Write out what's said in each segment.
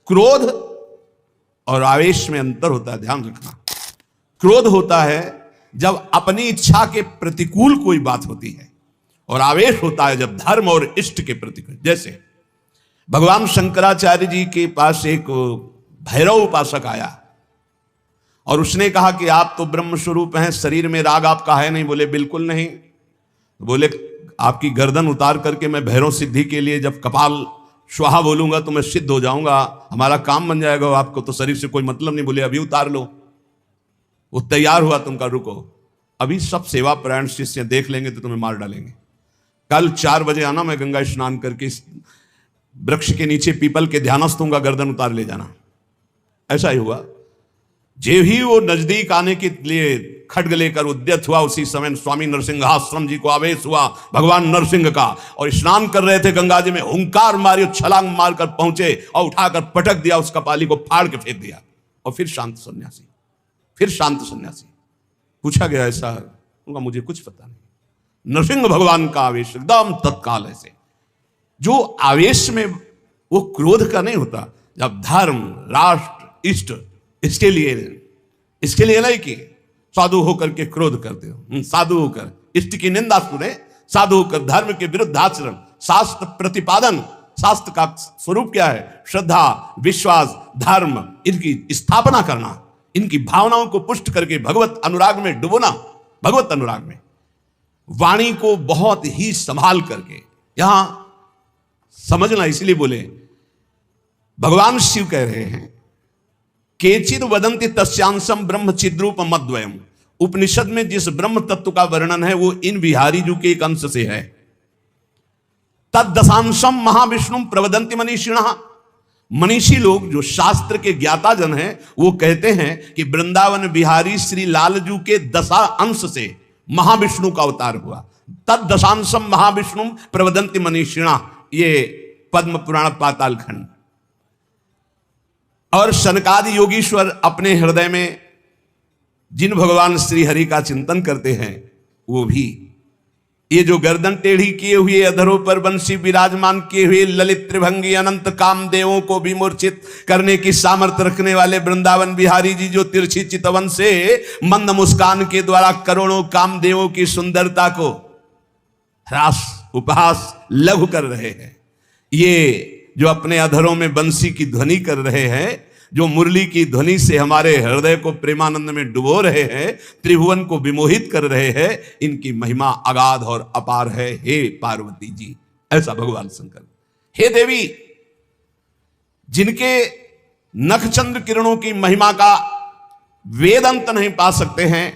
क्रोध और आवेश में अंतर होता है, ध्यान रखना। क्रोध होता है जब अपनी इच्छा के प्रतिकूल कोई बात होती है, और आवेश होता है जब धर्म और इष्ट के प्रतिकूल। जैसे भगवान शंकराचार्य जी के पास एक भैरव उपासक आया और उसने कहा कि आप तो ब्रह्म स्वरूप हैं, शरीर में राग आपका है नहीं। बोले बिल्कुल नहीं। बोले आपकी गर्दन उतार करके मैं भैरव सिद्धि के लिए जब कपाल स्वाहा बोलूंगा तो मैं सिद्ध हो जाऊंगा, हमारा काम बन जाएगा, आपको तो शरीर से कोई मतलब नहीं। बोले अभी उतार लो। वो तैयार हुआ, तुम का रुको, अभी सब सेवा परायण शिष्य देख लेंगे तो तुम्हें मार डालेंगे। कल 4 बजे आना, मैं गंगा स्नान करके वृक्ष के नीचे पीपल के ध्यानस्थ होऊंगा, गर्दन उतार ले जाना। ऐसा ही हुआ। जे ही वो नजदीक आने के लिए खड्ग लेकर उद्यत हुआ, उसी समय स्वामी नरसिंहाश्रम जी को आवेश हुआ भगवान नरसिंह का, और स्नान कर रहे थे गंगा जी में, हुंकार मारी, छलांग मारकर पहुंचे और उठाकर पटक दिया, उस कपाली को फाड़ के फेंक दिया। और फिर शांत सन्यासी, फिर शांत सन्यासी। पूछा गया ऐसा? उनका मुझे कुछ पता नहीं। नरसिंह भगवान का आवेश एकदम तत्काल ऐसे, जो आवेश में वो क्रोध का नहीं होता। जब धर्म, राष्ट्र, इष्ट, इसके लिए नहीं कि साधु होकर के क्रोध करते हो, साधु होकर इष्ट की निंदा सुने, साधु होकर धर्म के विरुद्ध आचरण, शास्त्र प्रतिपादन। शास्त्र का स्वरूप क्या है? श्रद्धा, विश्वास, धर्म, इनकी स्थापना करना, इनकी भावनाओं को पुष्ट करके भगवत अनुराग में डुबोना। भगवत अनुराग में वाणी को बहुत ही संभाल करके, यहां समझना, इसलिए बोले भगवान शिव कह रहे हैं केचिद वदंति तस्यांशम ब्रह्म चिद्रूप मद्वयम। उपनिषद में जिस ब्रह्म तत्व का वर्णन है वो इन बिहारी जू के एक अंश से है। तद दशांशम महाविष्णु प्रवदंति मनीषिणः। मनीषी लोग जो शास्त्र के ज्ञाता जन हैं वो कहते हैं कि वृंदावन बिहारी श्री लालजू के 10 अंश से महाविष्णु का अवतार हुआ। तद दशांशम महाविष्णु प्रवदंति मनीषिणः, ये पद्म पुराण पाताल खंड। और सनकादि योगीश्वर अपने हृदय में जिन भगवान श्री हरि का चिंतन करते हैं वो भी, ये जो गर्दन टेढ़ी किए हुए, अधरों पर बंसी विराजमान किए हुए, ललित त्रिभंगी अनंत कामदेवों को भी मूर्छित करने की सामर्थ्य रखने वाले वृंदावन बिहारी जी, जो तिरछी चितवन से मंद मुस्कान के द्वारा करोड़ों कामदेवों की सुंदरता को ह्रास, उपहास, लघु कर रहे हैं। ये जो अपने अधरों में बंसी की ध्वनि कर रहे हैं, जो मुरली की ध्वनि से हमारे हृदय को प्रेमानंद में डुबो रहे हैं, त्रिभुवन को विमोहित कर रहे हैं, इनकी महिमा अगाध और अपार है। हे पार्वती जी, ऐसा भगवान शंकर। हे देवी, जिनके नखचंद्र किरणों की महिमा का वेद अंत नहीं पा सकते हैं,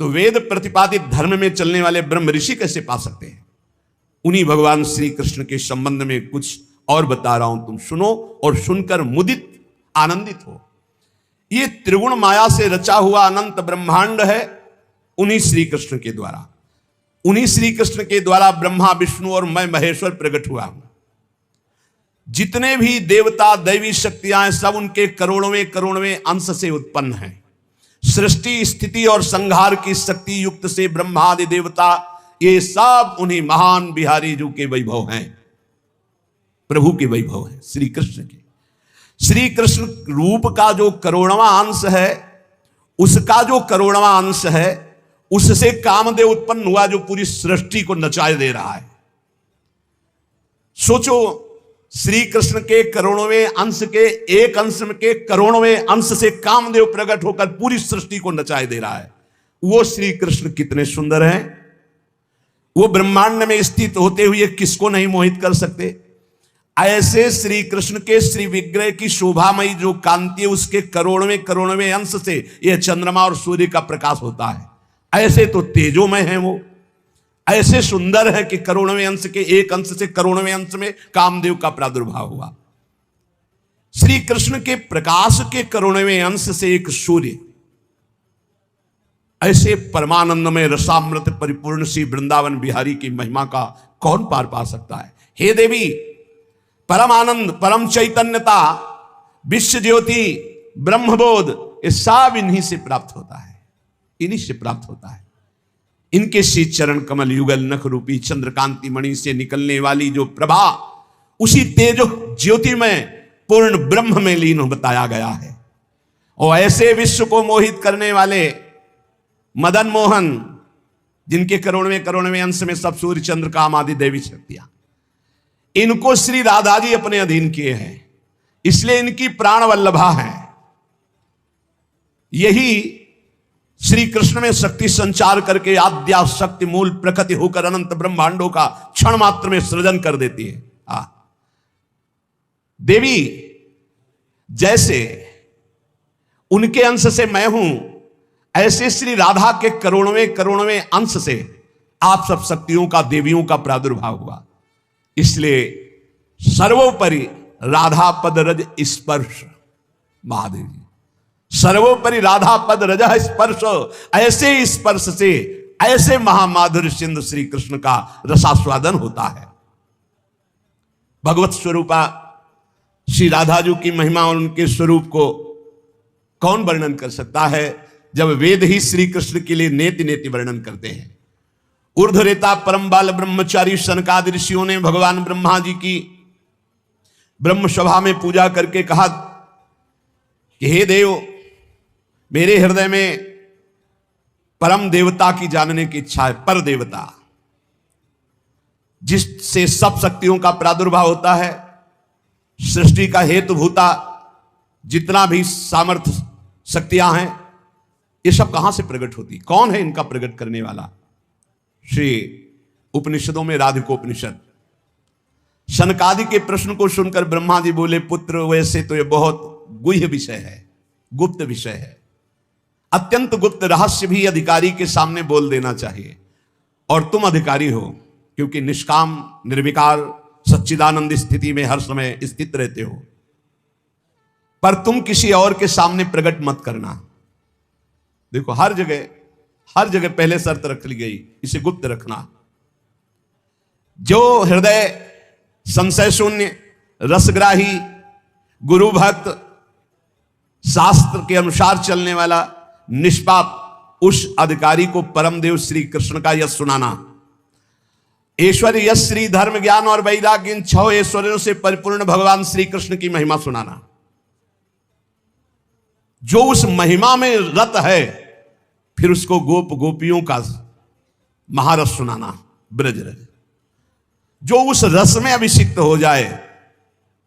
तो वेद प्रतिपादित धर्म में चलने वाले ब्रह्म ऋषि कैसे पा सकते हैं? उन्हीं भगवान श्री कृष्ण के संबंध में कुछ और बता रहा हूं, तुम सुनो और सुनकर मुदित, आनंदित हो। ये त्रिगुण माया से रचा हुआ अनंत ब्रह्मांड है उन्हीं श्री कृष्ण के द्वारा। उन्हीं श्री कृष्ण के द्वारा ब्रह्मा, विष्णु और मैं महेश्वर प्रकट हुआ हूं। जितने भी देवता, दैवी शक्तियां हैं, सब उनके करोड़वें अंश से उत्पन्न हैं। सृष्टि, स्थिति और संहार की शक्ति युक्त से ब्रह्मादि देवता, ये सब उन्हीं महान बिहारी जी के वैभव हैं, प्रभु के वैभव है, श्री कृष्ण के। श्री कृष्ण रूप का जो करोड़वां अंश है, उसका जो करोड़वां अंश है, उससे कामदेव उत्पन्न हुआ, जो पूरी सृष्टि को नचाए दे रहा है। सोचो, श्री कृष्ण के करोड़वें अंश के एक अंश के करोड़वें अंश से कामदेव प्रकट होकर पूरी सृष्टि को नचाए दे रहा है। वो श्री कृष्ण कितने सुंदर हैं। वो ब्रह्मांड में स्थित होते हुए किसको नहीं मोहित कर सकते? ऐसे श्री कृष्ण के श्री विग्रह की शोभामयी जो कांति है, उसके करोड़वें अंश से यह चंद्रमा और सूर्य का प्रकाश होता है। ऐसे तो तेजोमय है वो, ऐसे सुंदर है कि करोड़वें अंश के एक अंश से करोड़वें अंश में कामदेव का प्रादुर्भाव हुआ। श्री कृष्ण के प्रकाश के करोड़वें अंश से एक सूर्य, ऐसे परमानंद में रसामृत परिपूर्ण श्री वृंदावन बिहारी की महिमा का कौन पार पा सकता है? हे देवी, परम आनंद, परम चैतन्यता, विश्व ज्योति, ब्रह्मबोध, ये सब इन्हीं से प्राप्त होता है, इन्हीं से प्राप्त होता है। इनके श्री चरण कमल युगल नख रूपी चंद्रकांति मणि से निकलने वाली जो प्रभा, उसी तेज ज्योति में पूर्ण ब्रह्म में लीन बताया गया है। और ऐसे विश्व को मोहित करने वाले मदन मोहन, जिनके करोड़वें अंश में सब सूर्य चंद्र काम आदि देवी शक्तियां, इनको श्री राधा जी अपने अधीन किए हैं, इसलिए इनकी प्राण वल्लभा है। यही श्री कृष्ण में शक्ति संचार करके आद्या शक्ति मूल प्रकृति होकर अनंत ब्रह्मांडों का क्षण मात्र में सृजन कर देती है। देवी जैसे उनके अंश से मैं हूं, ऐसे श्री राधा के करोड़वें अंश से आप सब शक्तियों का, देवियों का प्रादुर्भाव हुआ। इसलिए सर्वोपरि राधा पद रज स्पर्श, महादेव जी सर्वोपरि राधा पद रज स्पर्श, ऐसे स्पर्श से ऐसे महामाधुर्य सिंधु श्री कृष्ण का रसास्वादन होता है। भगवत स्वरूपा श्री राधा जी की महिमा और उनके स्वरूप को कौन वर्णन कर सकता है, जब वेद ही श्री कृष्ण के लिए नेति नेति वर्णन करते हैं। ऊर्ध्वरेता परम बाल ब्रह्मचारी सनकादि ऋषियों ने भगवान ब्रह्मा जी की ब्रह्म सभा में पूजा करके कहा कि हे देव, मेरे हृदय में परम देवता की जानने की इच्छा है। पर देवता जिससे सब शक्तियों का प्रादुर्भाव होता है, सृष्टि का हेतु भूता जितना भी सामर्थ्य शक्तियां हैं, ये सब कहां से प्रकट होती, कौन है इनका प्रकट करने वाला? श्री उपनिषदों में राधिकोपनिषद। सनकादि के प्रश्न को सुनकर ब्रह्मा जी बोले, पुत्र वैसे तो ये बहुत गुह्य विषय है, गुप्त विषय है, अत्यंत गुप्त रहस्य भी अधिकारी के सामने बोल देना चाहिए। और तुम अधिकारी हो, क्योंकि निष्काम निर्विकार सच्चिदानंद स्थिति में हर समय स्थित रहते हो, पर तुम किसी और के सामने प्रकट मत करना। देखो हर जगह पहले शर्त रख ली गई, इसे गुप्त रखना। जो हृदय संशय शून्य, रसग्राही, गुरु भक्त, शास्त्र के अनुसार चलने वाला, निष्पाप, उस अधिकारी को परमदेव श्री कृष्ण का यश सुनाना। ऐश्वर्य, यश, श्री, धर्म, ज्ञान और वैराग्य, इन 6 ऐश्वर्यों से परिपूर्ण भगवान श्री कृष्ण की महिमा सुनाना। जो उस महिमा में रत है, फिर उसको गोप गोपियों का महारस सुनाना, ब्रज रस। जो उस रस में अभिषिक्त हो जाए,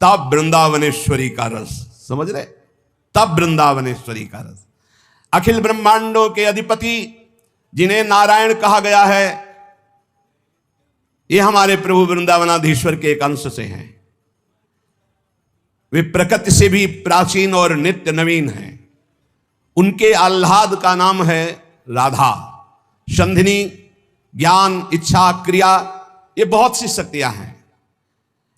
तब वृंदावनेश्वरी का रस, समझ रहे, तब वृंदावनेश्वरी का रस। अखिल ब्रह्मांडों के अधिपति जिन्हें नारायण कहा गया है, ये हमारे प्रभु वृंदावनाधीश्वर के एक अंश से हैं। वे प्रकृति से भी प्राचीन और नित्य नवीन हैं। उनके आह्लाद का नाम है राधा। संधिनी, ज्ञान, इच्छा, क्रिया, ये बहुत सी शक्तियां हैं।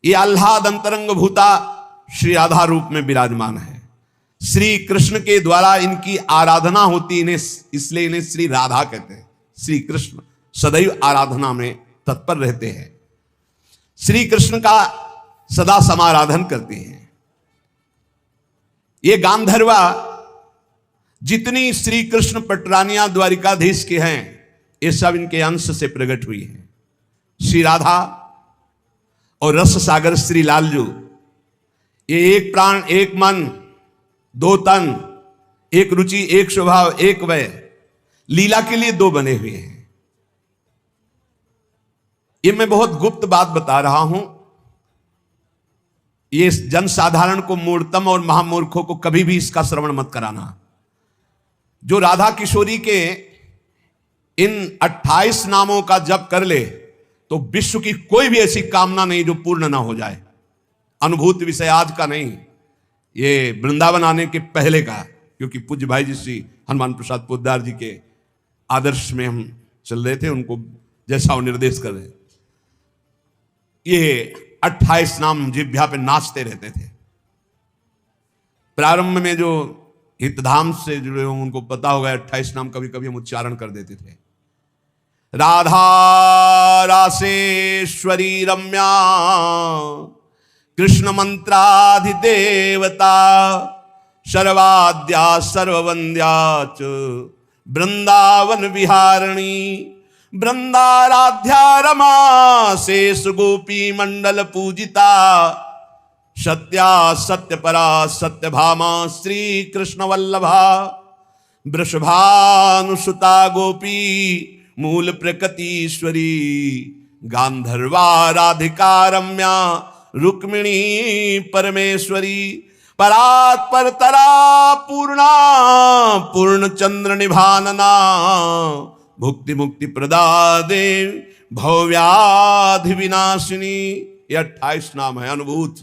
ये आह्लाद अंतरंग भूता श्री राधा रूप में विराजमान है। श्री कृष्ण के द्वारा इनकी आराधना होती, इन्हें इसलिए इन्हें श्री राधा कहते हैं। श्री कृष्ण सदैव आराधना में तत्पर रहते हैं, श्री कृष्ण का सदा समाराधन करते हैं। ये गांधर्वा जितनी श्री कृष्ण पटरानियां द्वारिकाधीश के हैं, ये सब इनके अंश से प्रकट हुई हैं। श्री राधा और रस सागर श्री लालजू, ये एक प्राण, एक मन, 2 तन, एक रुचि, एक स्वभाव, एक वय, लीला के लिए 2 बने हुए हैं। ये मैं बहुत गुप्त बात बता रहा हूं। ये जनसाधारण को, मूर्तम और महामूर्खों को कभी भी इसका श्रवण मत कराना। जो राधा किशोरी के इन 28 नामों का जप कर ले, तो विश्व की कोई भी ऐसी कामना नहीं जो पूर्ण ना हो जाए। अनुभूत विषय आज का नहीं, ये वृंदावन आने के पहले का, क्योंकि पूज्य भाई जी श्री हनुमान प्रसाद पोद्दार जी के आदर्श में हम चल रहे थे, उनको जैसा वो निर्देश कर रहे। ये 28 नाम जिह्वा पे नाचते रहते थे। प्रारंभ में जो हितधाम से जुड़े हों उनको पता होगा, 28 नाम कभी कभी हम उच्चारण कर देते थे। राधा रासेश्वरी रम्या, कृष्ण मंत्राधिदेवता, सर्वाद्या सर्ववंद्या च, वृंदावन विहारिणी, वृंदाराध्या रमा, शेष गोपी मंडल पूजिता, सत्या सत्यपरा सत्यभामा श्री कृष्ण वल्लभा वृषभानुसुता गोपी मूल प्रकृतीश्वरी गांधर्वा राधिका रम्या रुक्मिणी परमेश्वरी परात् परतरा पूर्णा पूर्ण चंद्र निभानना भुक्ति मुक्ति प्रदा देव भवव्याधि विनाशिनी। ये 28 नाम है अनुभूत।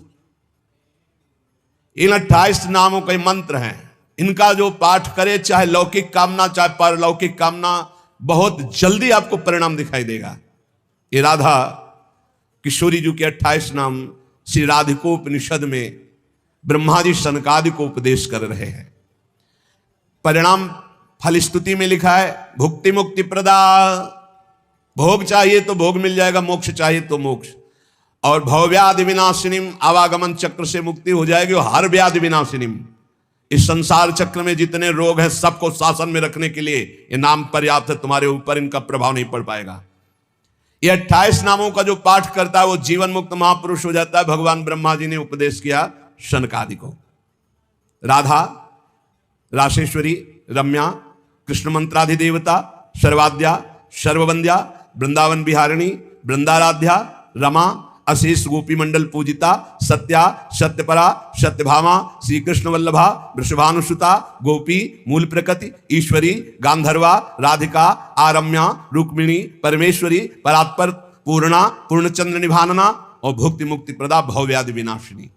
इन 28 नामों के मंत्र हैं। इनका जो पाठ करे, चाहे लौकिक कामना चाहे परलौकिक कामना, बहुत जल्दी आपको परिणाम दिखाई देगा। ये राधा किशोरी जी के 28 नाम श्री राधिकोपनिषद में ब्रह्मा जी सनकादि को उपदेश कर रहे हैं। परिणाम फलस्तुति में लिखा है भुक्ति मुक्ति प्रदा। भोग चाहिए तो भोग मिल जाएगा, मोक्ष चाहिए तो मोक्ष। और भवव्याधि विनाशिनीम, आवागमन चक्र से मुक्ति हो जाएगी। और हर व्याधि विनाशिनीम, इस संसार चक्र में जितने रोग हैं सबको शासन में रखने के लिए ये नाम पर्याप्त है। तुम्हारे ऊपर इनका प्रभाव नहीं पड़ पाएगा। ये 28 नामों का जो पाठ करता है वो जीवन मुक्त महापुरुष हो जाता है। भगवान ब्रह्मा जी ने उपदेश किया शनकादि को। राधा, राशेश्वरी, रम्या, कृष्ण मंत्राधिदेवता, सर्वाद्या, सर्ववंद्या, वृंदावन बिहारिणी, वृंदाराध्या, रमा, अशेष गोपी मंडल पूजिता, सत्या, सत्यपरा, सत्यभामा, श्री कृष्ण वल्लभा, वृषभानुसुता, गोपी, मूल प्रकृति, ईश्वरी, गांधर्वा, राधिका, आरम्या, रुक्मिणी, परमेश्वरी, परात्पर, पूर्णा, पूर्णचंद्र निभानना और भुक्ति मुक्ति प्रदा भवव्याधि विनाशिनी।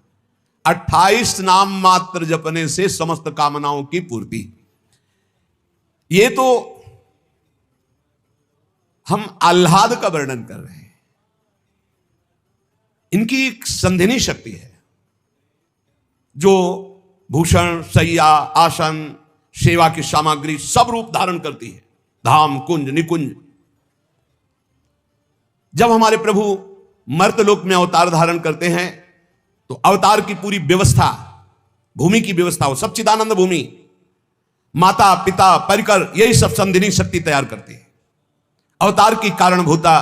28 नाम मात्र जपने से समस्त कामनाओं की पूर्ति। ये तो हम आह्लाद का वर्णन कर रहे हैं। इनकी एक संधिनी शक्ति है जो भूषण, शैया, आसन, सेवा की सामग्री सब रूप धारण करती है। धाम, कुंज, निकुंज। जब हमारे प्रभु मर्तलोक में अवतार धारण करते हैं तो अवतार की पूरी व्यवस्था, भूमि की व्यवस्था हो, सच्चिदानंद भूमि, माता पिता परिकर, यही सब संधिनी शक्ति तैयार करती है। अवतार की कारणभूता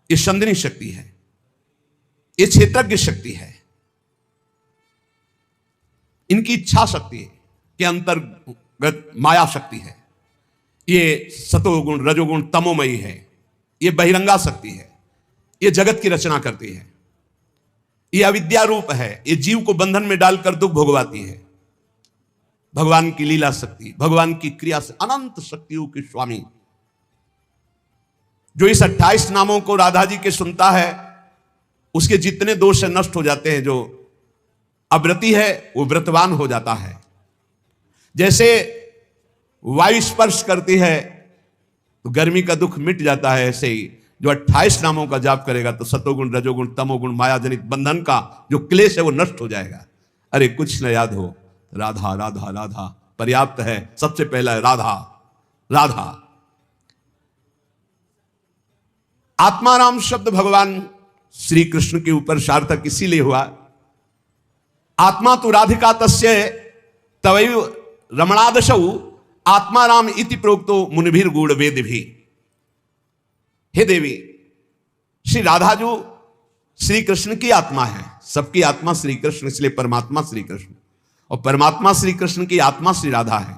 ये संधिनी शक्ति है, ये क्षेत्रज्ञ शक्ति है। इनकी इच्छा शक्ति है के अंतर्गत माया शक्ति है। ये सतोगुण, रजोगुण, तमोमयी है। ये बहिरंगा शक्ति है। ये जगत की रचना करती है। ये अविद्या रूप है। ये जीव को बंधन में डालकर दुख भोगवाती है। भगवान की लीला शक्ति, भगवान की क्रिया से अनंत शक्तियों के स्वामी, जो इस 28 नामों को राधा जी के सुनता है उसके जितने दोष नष्ट हो जाते हैं। जो अव्रती है वो व्रतवान हो जाता है। जैसे वायु स्पर्श करती है तो गर्मी का दुख मिट जाता है, ऐसे ही जो 28 नामों का जाप करेगा तो सतोगुण, रजोगुण, तमोगुण, माया जनित बंधन का जो क्लेश है वो नष्ट हो जाएगा। अरे कुछ न याद हो, राधा राधा राधा पर्याप्त है। सबसे पहला है राधा राधा। आत्माराम शब्द भगवान श्री कृष्ण के ऊपर सार्थक इसीलिए हुआ, आत्मा तो राधिका तस्य तवैव रमणादशौ आत्माराम इति प्रोक्तो मुनिभिर गूढ़ वेद भी। हे देवी, श्री राधा जो श्री कृष्ण की आत्मा है, सबकी आत्मा श्री कृष्ण, इसलिए परमात्मा श्री कृष्ण, और परमात्मा श्री कृष्ण की आत्मा श्री राधा है।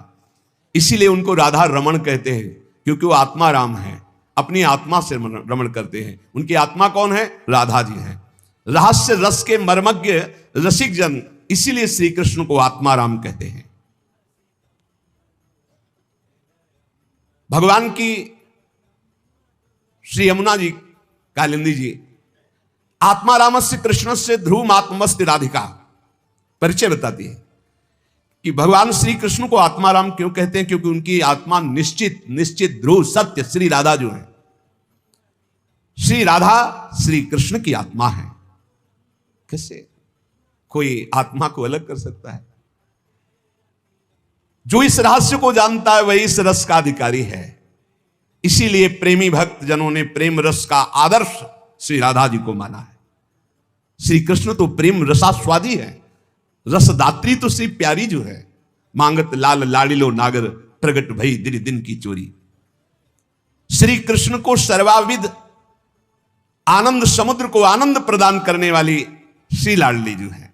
इसीलिए उनको राधा रमण कहते हैं, क्योंकि वो आत्मा राम है, अपनी आत्मा से रमण करते हैं। उनकी आत्मा कौन है? राधा जी है। रहस्य रस के मर्मज्ञ रसिक जन, इसीलिए श्री कृष्ण को आत्मा राम कहते हैं। भगवान की श्री यमुना जी कालिंदी जी आत्मा रामस्य कृष्ण से ध्रुव आत्मस्ति राधिका परिचय बताती है कि भगवान श्री कृष्ण को आत्मा राम क्यों कहते हैं, क्योंकि उनकी आत्मा निश्चित निश्चित ध्रुव सत्य श्री राधा जो है, श्री राधा श्री कृष्ण की आत्मा है। कैसे कोई आत्मा को अलग कर सकता है? जो इस रहस्य को जानता है वही इस रस का अधिकारी है। इसीलिए प्रेमी भक्त जनों ने प्रेम रस का आदर्श श्री राधा जी को माना है। श्री कृष्ण तो प्रेम रसास्वादी है, रसदात्री तो श्री प्यारी जो है। मांगत लाल लाड़िलो नागर, प्रगट भई दिन दिन की चोरी। श्री कृष्ण को सर्वाविद आनंद समुद्र को आनंद प्रदान करने वाली श्री लाडली जो है,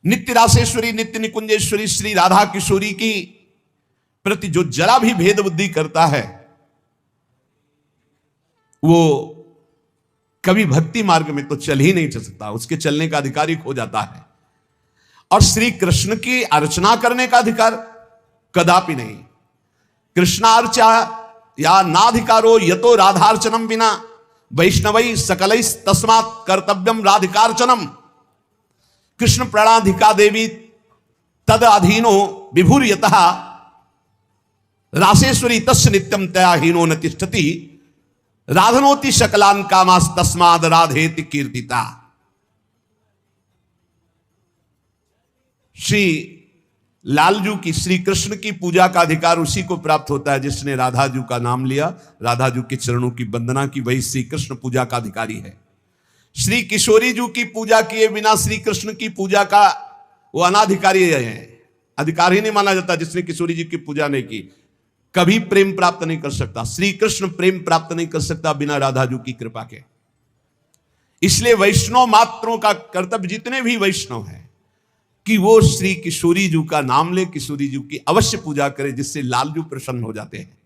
नित्य रासेश्वरी नित्य निकुंजेश्वरी श्री राधा किशोरी की प्रति जो जरा भी भेद बुद्धि करता है वो कभी भक्ति मार्ग में तो चल ही नहीं चल सकता, उसके चलने का अधिकार ही खो जाता है। और श्री कृष्ण की अर्चना करने का अधिकार कदापि नहीं। कृष्णार्चा या नाधिकारो यतो राधार्चनम बिना वैष्णवै सकलै तस्मात् कर्तव्यम राधिकार्चनम। कृष्ण प्रणाधिका देवी तद अधीनो विभुर्यतः रासेश्वरी तस्य नित्यम तया हीनो न तिष्ठति राधनोति शकलान कामास तस्माद राधेति कीर्तिता। श्री लालजू की श्री कृष्ण की पूजा का अधिकार उसी को प्राप्त होता है जिसने राधा जू का नाम लिया, राधा जू के चरणों की वंदना की, वही श्री कृष्ण पूजा का अधिकारी है। श्री किशोरी जू की पूजा किए बिना श्री कृष्ण की पूजा का वो अनाधिकारी है, अधिकार ही नहीं माना जाता। जिसने किशोरी जी की पूजा नहीं की कभी प्रेम प्राप्त नहीं कर सकता। श्री कृष्ण प्रेम प्राप्त नहीं कर सकता बिना राधा जू की कृपा के। इसलिए वैष्णव मात्रों का कर्तव्य, जितने भी वैष्णव हैं, कि वो श्री किशोरी जू का नाम ले, किशोरी जू की अवश्य पूजा करे, जिससे लालजू प्रसन्न हो जाते हैं।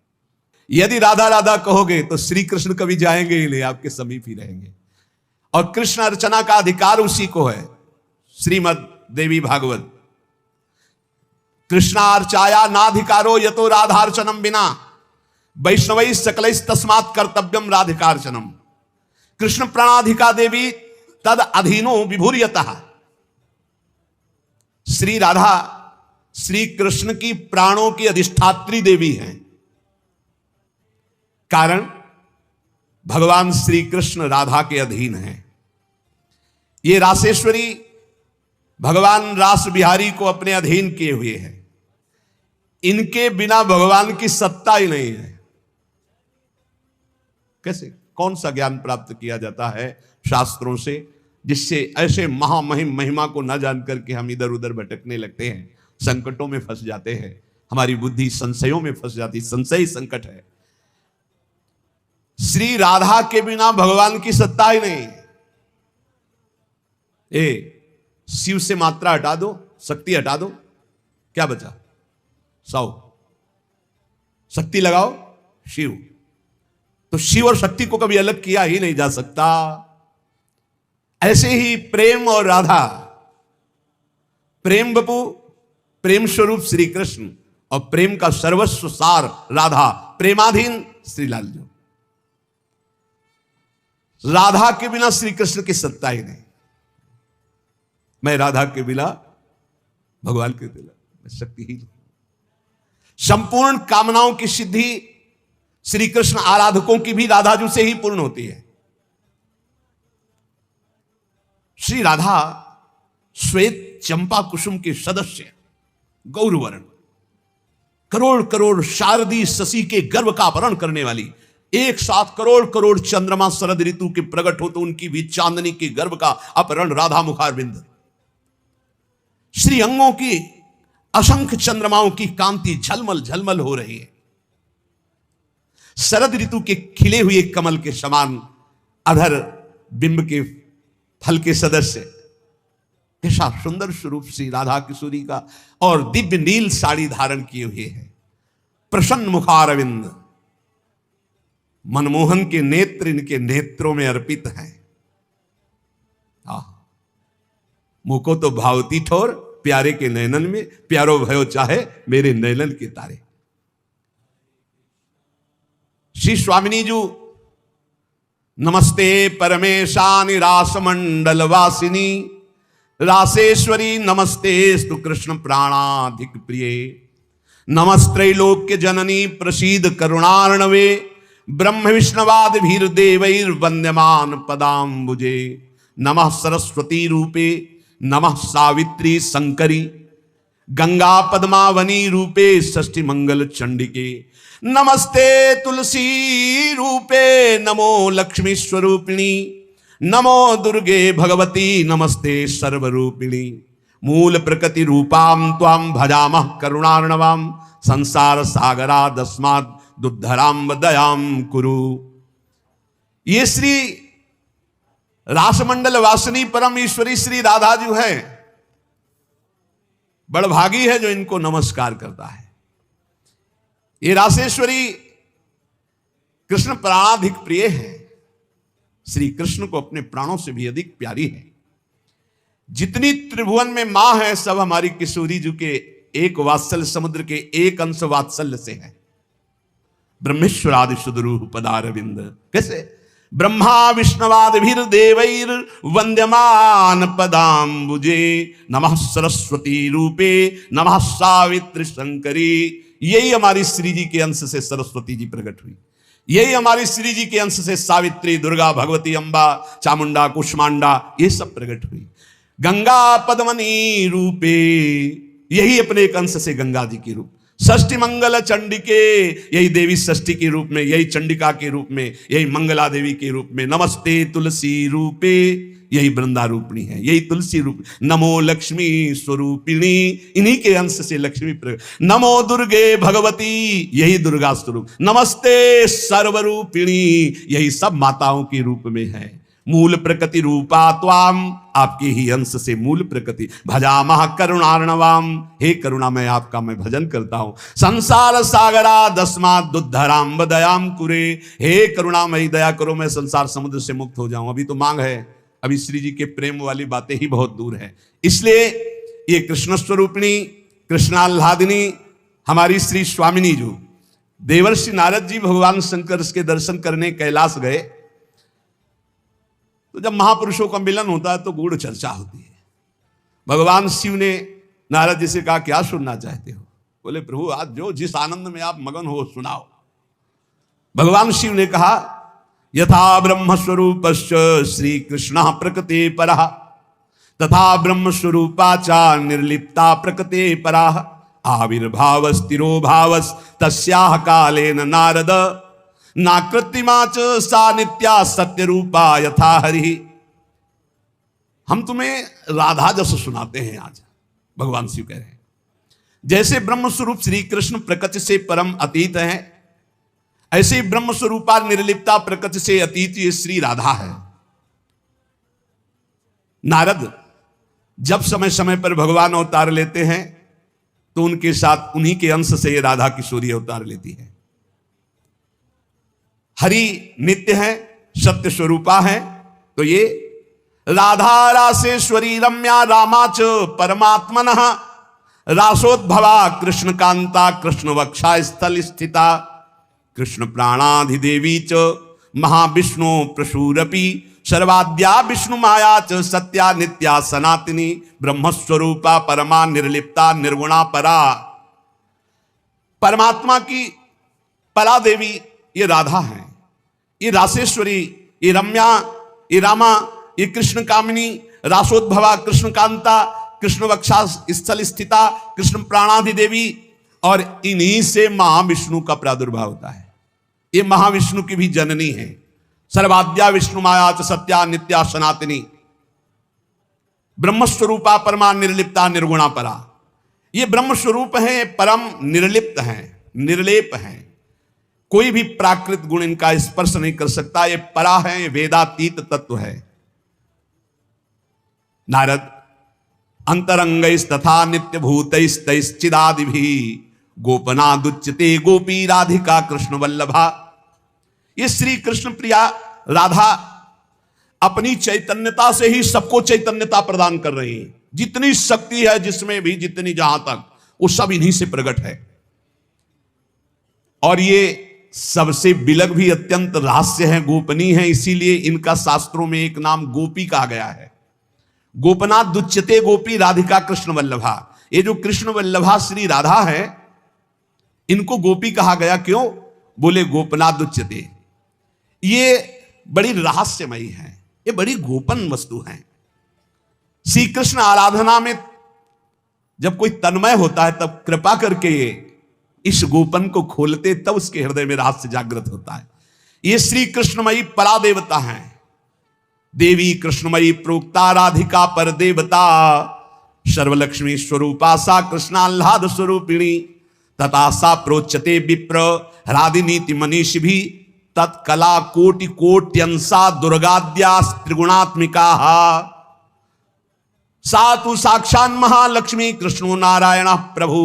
यदि राधा राधा कहोगे तो श्री कृष्ण कभी जाएंगे ही नहीं, आपके समीप ही रहेंगे। और कृष्ण अर्चना का अधिकार उसी को है। श्रीमद देवी भागवत कृष्णार्चाया नाधिकारो यतो राधार्चनम बिना वैष्णवै सकलै तस्मात् कर्तव्यम राधिकार्चनम। कृष्ण प्रणाधिका देवी तद अधीनो विभुर्यतः। श्री राधा श्री कृष्ण की प्राणों की अधिष्ठात्री देवी हैं। कारण भगवान श्री कृष्ण राधा के अधीन हैं। ये रासेश्वरी भगवान रास बिहारी को अपने अधीन किए हुए हैं। इनके बिना भगवान की सत्ता ही नहीं है। कैसे, कौन सा ज्ञान प्राप्त किया जाता है शास्त्रों से जिससे ऐसे महामहिम महिमा को न जानकर के हम इधर उधर भटकने लगते हैं, संकटों में फंस जाते हैं, हमारी बुद्धि संशयों में फंस जाती। संशय संकट है। श्री राधा के बिना भगवान की सत्ता ही नहीं। शिव से मात्रा हटा दो, शक्ति हटा दो, क्या बचा? 100। शक्ति लगाओ शिव। तो शिव और शक्ति को कभी अलग किया ही नहीं जा सकता। ऐसे ही प्रेम और राधा, प्रेम बपू, प्रेम स्वरूप श्री कृष्ण और प्रेम का सर्वस्व सार राधा, प्रेमाधीन श्री लालजू। राधा के बिना श्री कृष्ण की सत्ता ही नहीं। मैं राधा के बिना भगवान के बिना शक्ति ही नहीं। संपूर्ण कामनाओं की सिद्धि श्री कृष्ण आराधकों की भी राधाजू से ही पूर्ण होती है। श्री राधा श्वेत चंपा कुसुम के सदस्य, गौरवर्ण, करोड़ करोड़ शारदी शशि के गर्भ का अपहरण करने वाली, एक साथ करोड़ करोड़ चंद्रमा शरद ऋतु के प्रकट हो तो उनकी भी चांदनी के गर्भ का अपहरण राधा मुखारविंद। श्री अंगों की असंख्य चंद्रमाओं की कांति झलमल झलमल हो रही है। शरद ऋतु के खिले हुए कमल के समान अधर बिंब के फल के सदस्य, कैसा सुंदर स्वरूप श्री राधा किशोरी का। और दिव्य नील साड़ी धारण किए हुए है, प्रसन्न मुखारविंद, मनमोहन के नेत्र इनके नेत्रों में अर्पित हैं। मुको तो भावती ठोर प्यारे के नयनन में, प्यारो भयो चाहे मेरे नयनन के तारे। श्री स्वामिनी जू नमस्ते परमेशानि रास मंडल वासिनी रासेश्वरी नमस्ते स्तु कृष्ण प्राणाधिक प्रिय नमस्त्रैलोक्य जननी प्रसीद करुणार्णवे ब्रह्म विष्णवाद भीर देवैर वंद्यमान पदाम्बुजे नमः सरस्वती रूपे नमः सावित्री शंकरी गंगा पद्मावनी रूपे षष्ठी मंगल चंडिके नमस्ते तुलसी रूपे नमो लक्ष्मी स्वरूपिणी नमो दुर्गे भगवती नमस्ते सर्वरूपिणी मूल प्रकृति रूपाम त्वाम भजामः करुणार्णवाम संसार सागरादस्मात् दुद्धराम दयाम कुरु। ये श्री रासमंडल वासिनी परम ईश्वरी श्री राधा जी है। बड़भागी है जो इनको नमस्कार करता है। ये रासेश्वरी कृष्ण प्राणाधिक प्रिय है, श्री कृष्ण को अपने प्राणों से भी अधिक प्यारी है। जितनी त्रिभुवन में मां है सब हमारी किशोरी जी के एक वात्सल्य समुद्र के एक अंश वात्सल्य से है। ब्रह्मेश्वरादि सुदरूह पदारविंद, कैसे ब्रह्मा विष्णवादिभिर देवैर वंद्यमान पदाम्बुजे नमः सरस्वती रूपे नमः सावित्री शंकरी। यही हमारी श्री जी के अंश से सरस्वती जी प्रकट हुई, यही हमारी श्री जी के अंश से सावित्री, दुर्गा, भगवती, अंबा, चामुंडा, कुष्मांडा ये सब प्रकट हुई। गंगा पद्मनी रूपे, यही अपने एक अंश से गंगा जी के रूप। षष्ठी मंगल चंडिके, यही देवी षष्ठी के रूप में, यही चंडिका के रूप में, यही मंगला देवी के रूप में। नमस्ते तुलसी रूपे, यही वृंदा रूपिणी है, यही तुलसी रूप। नमो लक्ष्मी स्वरूपिणी, इन्हीं के अंश से लक्ष्मी प्रकट। नमो दुर्गे भगवती, यही दुर्गा स्वरूप। नमस्ते सर्वरूपिणी, यही सब माताओं के रूप में है। मूल प्रकृति रूपा त्वाम, आपके ही अंश से मूल प्रकृति। भजामह करुणार्णवाम, हे करुणा मैं आपका मैं भजन करता हूं। संसार सागरा दस्मात् दुद्धराम दयाम कुरे, हे करुणामयी दया करो मैं संसार समुद्र से मुक्त हो जाऊं। अभी तो मांग है, अभी श्री जी के प्रेम वाली बातें ही बहुत दूर है। इसलिए ये कृष्ण स्वरूपिणी कृष्णाल्हादिनी हमारी श्री स्वामिनी जो देवर्षि नारद जी भगवान शंकर के दर्शन करने कैलाश गए, तो जब महापुरुषों का मिलन होता है तो गूढ़ चर्चा होती है। भगवान शिव ने नारद जी से कहा क्या सुनना चाहते हो? बोले प्रभु आज जो जिस आनंद में आप मगन हो सुनाओ। भगवान शिव ने कहा यथा ब्रह्म स्वरूपस्य श्री कृष्ण प्रकृते परः तथा ब्रह्म स्वरूपाचा निर्लिप्ता प्रकृते परः आविर्भावस्तिरो भावस् तस्याः कालेन नारद नाकृतिमाच सा नित्या सत्य रूपा यथा हरि। हम तुम्हें राधा जस सुनाते हैं आज। भगवान शिव कह रहे हैं जैसे ब्रह्म स्वरूप श्री कृष्ण प्रकृति से परम अतीत है, ऐसे ही ब्रह्म स्वरूपा निर्लिप्ता प्रकृति से अतीत ये श्री राधा है। नारद जब समय समय पर भगवान अवतार लेते हैं तो उनके साथ उन्हीं के अंश से ये राधा किशोरी अवतार लेती है। हरि नित्य है, सत्य स्वरूपा है, तो ये राधा रासेश्वरी रम्या रामाच परमात्मनः रासोद्भवा कृष्ण कांता कृष्ण वक्षा स्थल स्थिता कृष्ण प्राणाधिदेवी च महाविष्णु प्रसूरपि सर्वाद्या विष्णु माया च सत्या नित्या सनातनी ब्रह्मस्वरूपा परमा निर्लिप्ता निर्गुणा परा। परमात्मा की परा देवी ये राधा है, ये रासेश्वरी, ये रम्या, ये रामा, ये कृष्ण कामिनी, रासोद्भवा कृष्ण कांता कृष्ण वक्षा स्थल स्थिता कृष्ण प्राणाधि देवी, और इन्हीं से महाविष्णु का प्रादुर्भाव होता है। ये महाविष्णु की भी जननी है। सर्वाद्या विष्णु माया च सत्या नित्या सनातनी ब्रह्मस्वरूपा परमा निर्लिप्ता निर्गुणा परा। ये ब्रह्म स्वरूप है, परम निर्लिप्त है, निर्लेप है, कोई भी प्राकृत गुण इनका स्पर्श नहीं कर सकता। ये परा है, ये वेदातीत तत्व है। नारद अंतरंगैस्तथा नित्य भूतैस्तैश्चिदादिभिः गोपनादुच्यते गोपी राधिका कृष्ण वल्लभा। ये श्री कृष्ण प्रिया राधा अपनी चैतन्यता से ही सबको चैतन्यता प्रदान कर रही है। जितनी शक्ति है जिसमें भी, जितनी जहां तक, वो सब इन्हीं से प्रकट है। और ये सबसे बिलग भी अत्यंत रहस्य है, गोपनीय है, इसीलिए इनका शास्त्रों में एक नाम गोपी कहा गया है। गोपनाथ दुच्यते गोपी राधिका कृष्ण वल्लभा। ये जो कृष्ण वल्लभा श्री राधा है, इनको गोपी कहा गया क्यों? बोले गोपनाथ दुच्यते, ये बड़ी रहस्यमयी है, ये बड़ी गोपन वस्तु है। श्री कृष्ण आराधना में जब कोई तन्मय होता है तब कृपा करके ये इस गोपन को खोलते, तब उसके हृदय में रहस्य जागृत होता है। ये श्री कृष्णमयी परा देवता है। देवी कृष्णमयी प्रोक्ता राधिका पर देवता सर्वलक्ष्मी स्वरूपा सा कृष्णाल्हाद स्वरूपिणी तथा सा प्रोच्यते विप्र ह्रादिनीति मनीषि भी तत्कला कोटि कोट्यंसा दुर्गाद्या त्रिगुणात्मिका। सातु साक्षान महालक्ष्मी कृष्णो नारायण प्रभु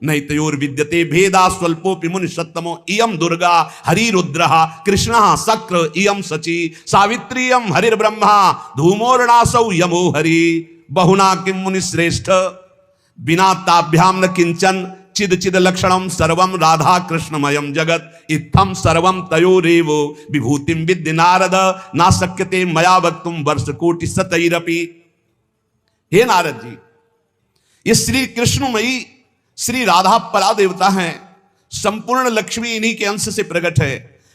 नैतयोर विद्यते भेदा स्वल्पोपि मुनि सत्तमो इयम दुर्गा हरिरुद्र कृष्ण शक्र इयम शची सावित्री इयम हरिर्ब्रह्मा धूमोर्णासौ यमो हरि बहुना किम मुनि श्रेष्ठ बिना ताभ्याम न किंचन चिद चिद लक्षणम सर्वम राधा कृष्णमयम जगत इत्थम सर्वम तयोरेव विभूतिम विद्य नारद ना शक्यते मया वक्तुम वर्ष कोटि शतैरपि। हे नारद जी, ये श्री कृष्णमयी श्री राधा परा देवता हैं, संपूर्ण लक्ष्मी इन्हीं के अंश से प्रकट है।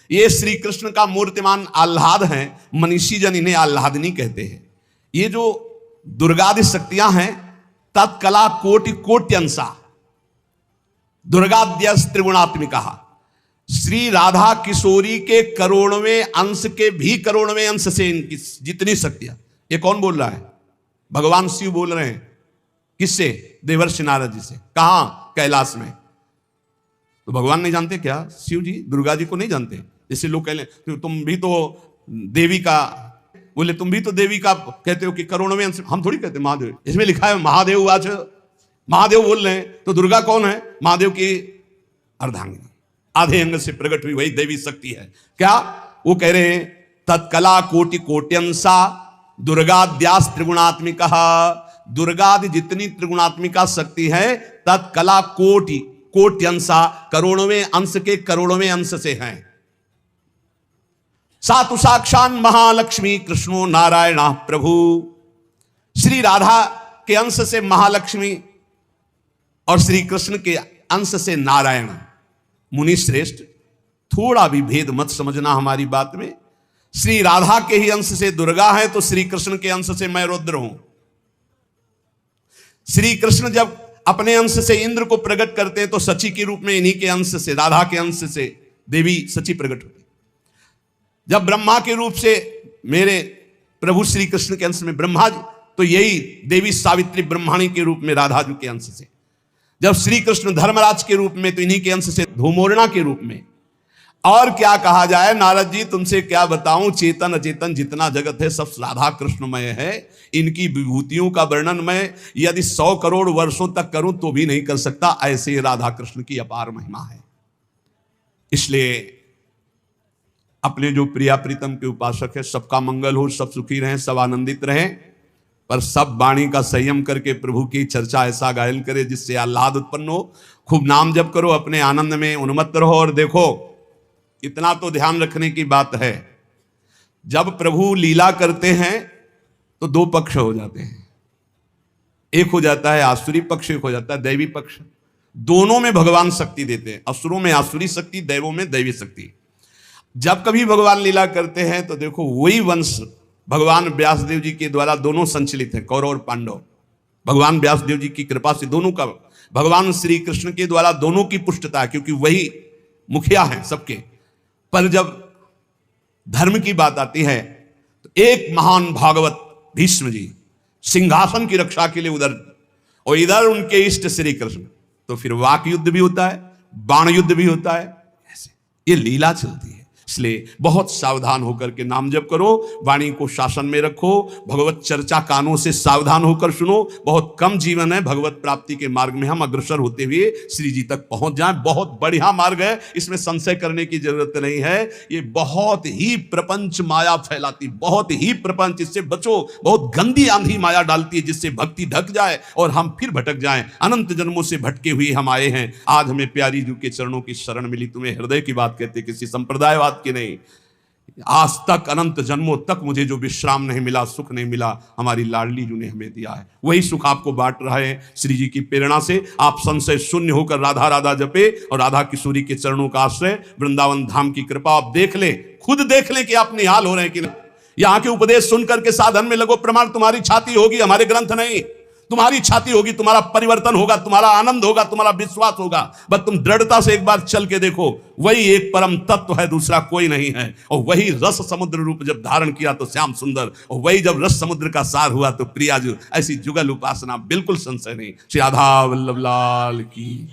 ये श्री कृष्ण का मूर्तिमान आह्लाद हैं, मनीषी जन इन्हें आह्लादनी कहते हैं। ये जो दुर्गादि शक्तियां हैं तत्कला कोटि कोट्यंसा दुर्गाद्य त्रिगुणात्मिका, श्री राधा किशोरी के करोड़वें अंश के भी करोड़वें अंश से इनकी जितनी शक्तियां। ये कौन बोल रहा है? भगवान शिव बोल रहे हैं। किससे? देवर्षि नारद जी से। कहां? कैलाश में। तो भगवान नहीं जानते क्या? शिव जी दुर्गा जी को नहीं जानते? जैसे लोग कह लें तुम भी तो देवी का, बोले तुम भी तो देवी का कहते हो कि करोड़वें अंश। हम थोड़ी कहते महादेव, इसमें लिखा है महादेव आज, महादेव बोल रहे हैं। तो दुर्गा कौन है? महादेव की अर्धांगिनी, आधे अंग से प्रकट हुई वही देवी शक्ति है। क्या वो कह रहे हैं? तत्कला कोटि कोट्यंसा दुर्गाद्यास त्रिगुणात्मिका, दुर्गादि जितनी त्रिगुणात्मिका शक्ति है तत्कला कोटि कोट्यंसा करोड़वें अंश के करोड़वें अंश से हैं। सातु साक्षान महालक्ष्मी कृष्णो नारायण प्रभु, श्री राधा के अंश से महालक्ष्मी और श्री कृष्ण के अंश से नारायण। मुनि श्रेष्ठ, थोड़ा भी भेद मत समझना हमारी बात में। श्री राधा के ही अंश से दुर्गा है तो श्री कृष्ण के अंश से मैं रुद्र हूं। श्री कृष्ण जब अपने अंश से इंद्र को प्रकट करते हैं तो सची के रूप में इन्हीं के अंश से, राधा के अंश से देवी सची प्रकट होती। जब ब्रह्मा के रूप से मेरे प्रभु श्री कृष्ण के अंश में ब्रह्मा जी, तो यही देवी सावित्री ब्रह्माणी के रूप में राधा जी के अंश से। जब श्री कृष्ण धर्मराज के रूप में तो इन्हीं के अंश से धूमोरणा के रूप में। और क्या कहा जाए नारद जी, तुमसे क्या बताऊं, चेतन अचेतन जितना जगत है सब राधा कृष्णमय है। इनकी विभूतियों का वर्णन मैं यदि 100 करोड़ वर्षों तक करूं तो भी नहीं कर सकता, ऐसे राधा कृष्ण की अपार महिमा है। इसलिए अपने जो प्रिया प्रीतम के उपासक है, सबका मंगल हो, सब सुखी रहें, सब आनंदित रहें, पर सब वाणी का संयम करके प्रभु की चर्चा ऐसा गायन करे जिससे आह्लाद उत्पन्न हो। खूब नाम जप करो, अपने आनंद में उन्मत्त रहो। और देखो, इतना तो ध्यान रखने की बात है, जब प्रभु लीला करते हैं तो 2 पक्ष हो जाते हैं। एक हो जाता है आसुरी पक्ष, एक हो जाता है दैवी पक्ष। दोनों में भगवान शक्ति देते हैं, असुरों में आसुरी शक्ति, दैवों में दैवी शक्ति। जब कभी भगवान लीला करते हैं तो देखो वही वंश भगवान व्यासदेव जी के द्वारा दोनों संचलित है, कौरव और पांडव। भगवान व्यासदेव जी की कृपा से दोनों का, भगवान श्री कृष्ण के द्वारा दोनों की पुष्टता है, क्योंकि वही मुखिया है सबके। पर जब धर्म की बात आती है तो एक महान भागवत भीष्म जी सिंहासन की रक्षा के लिए उधर, और इधर उनके इष्ट श्री कृष्ण। तो फिर वाक युद्ध भी होता है, बाण युद्ध भी होता है, ऐसे ये लीला चलती है। इसलिए बहुत सावधान होकर के नाम जप करो, वाणी को शासन में रखो, भगवत चर्चा कानों से सावधान होकर सुनो। बहुत कम जीवन है, भगवत प्राप्ति के मार्ग में हम अग्रसर होते हुए श्री जी तक पहुंच जाएं। बहुत बढ़िया मार्ग है, इसमें संशय करने की जरूरत नहीं है। ये बहुत ही प्रपंच माया फैलाती, बहुत ही प्रपंच, इससे बचो। बहुत गंदी आंधी माया डालती है जिससे भक्ति ढक जाए और हम फिर भटक जाएं। अनंत जन्मों से भटके हुए हम आए हैं, आज हमें प्यारी जी के चरणों की शरण मिली। तुम्हें हृदय की बात कहते, किसी संप्रदायवाद कि नहीं। आज तक अनंत जन्मों तक मुझे जो विश्राम नहीं मिला, सुख नहीं मिला, हमारी लाडली जी ने हमें दिया है। वही सुख आपको बांट रहा है श्री जी की प्रेरणा से। आप संशय शून्य होकर राधा राधा जपे और राधा किशोरी के चरणों का आश्रय वृंदावन धाम की कृपा आप देख ले, खुद देख ले कि आप निहाल हो रहे हैं कि नहीं। यहाँ के उपदेश सुनकर के साधन में लगो, प्रमाण तुम्हारी छाती होगी, हमारे ग्रंथ नहीं। तुम्हारी छाती होगी, तुम्हारा परिवर्तन होगा, तुम्हारा आनंद होगा, तुम्हारा विश्वास होगा। बस तुम दृढ़ता से एक बार चल के देखो, वही एक परम तत्व है, दूसरा कोई नहीं है। और वही रस समुद्र रूप जब धारण किया तो श्याम सुंदर, और वही जब रस समुद्र का सार हुआ तो प्रिया जो। ऐसी जुगल उपासना बिल्कुल संशय नहीं। श्री राधा वल्लभ लाल की।